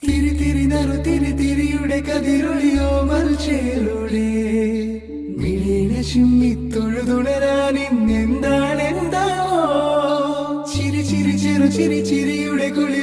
തിരി തിരി നറു തിരി തിരിയുടെ കതിരൊളിയോ മൽച്ചേലൂടെ മിഴിനെ ചിമ്മി തൊഴുതുണരാൻ ഇന്നെന്താണെന്താവോ ചിരി ചിരി ചെറു ചിരി ചിരിയുടെ കുളി